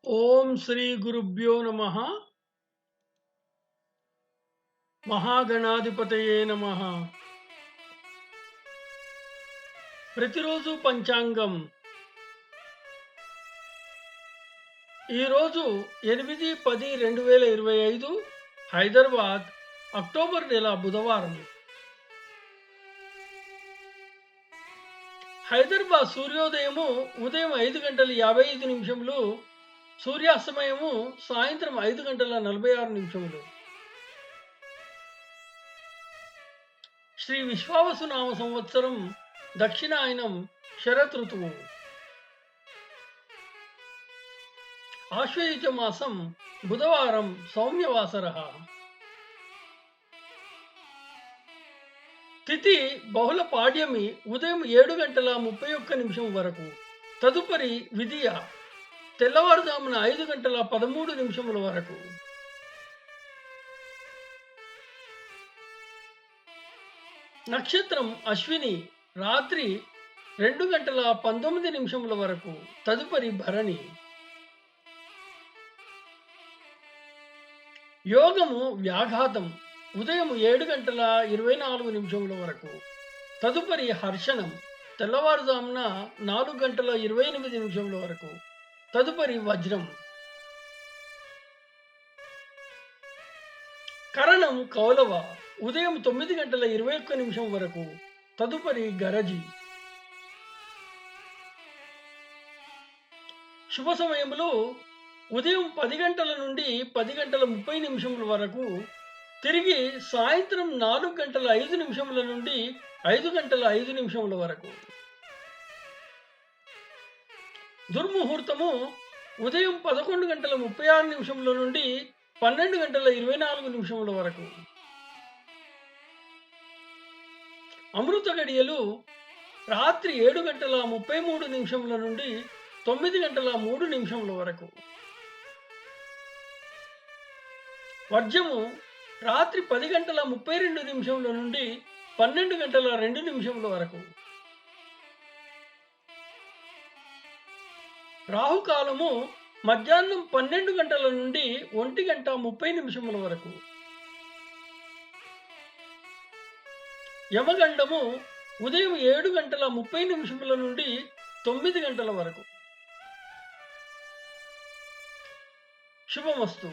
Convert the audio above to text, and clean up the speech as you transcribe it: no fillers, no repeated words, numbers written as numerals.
ఓం శ్రీ గురుభ్యో నమ. మహాగణాధిపతయే నమ. ప్రతిరోజు పంచాంగం. ఈరోజు 8-10-2025 హైదరాబాద్, అక్టోబర్ నెల, బుధవారం. హైదరాబాద్ సూర్యోదయము ఉదయం 5:55, సూర్యాస్తమయము సాయంత్రం 5:46. శ్రీ విశ్వావసునామ సంవత్సరం, దక్షిణాయనం, శరత్ ఋతువు, ఆశ్వయుజ మాసం, బుధవారం, సౌమ్యవాసర. తిథి బహుళ పాడ్యమి ఉదయం 7:31 వరకు. తదుపరి విధియ తెల్లవారుజామున 5:13 వరకు. నక్షత్రం అశ్విని రాత్రి 2:19 వరకు. తదుపరి భరణి. యోగము వ్యాఘాతం ఉదయం 7:24 వరకు. తదుపరి హర్షణం తెల్లవారుజామున 4:28 వరకు. తదుపరి వజ్రం. కరణం కౌలవ ఉదయం 9:21 వరకు. తదుపరి గరజి. శుభ సమయములు ఉదయం 10 గంటల నుండి 10:30 వరకు. తిరిగి సాయంత్రం 4:05 నుండి 5:05 వరకు. దుర్ముహూర్తము ఉదయం 11:36 నుండి 12:24 వరకు. అమృత గడియలు రాత్రి 7:33 నుండి 9:03 వరకు. వర్జము రాత్రి 10:32 నుండి 12:02 వరకు. రాహుకాలము మధ్యాహ్నం 12 గంటల నుండి 1:30 వరకు. యమగండము ఉదయం 7:30 నుండి 9 గంటల వరకు. శుభమస్తు.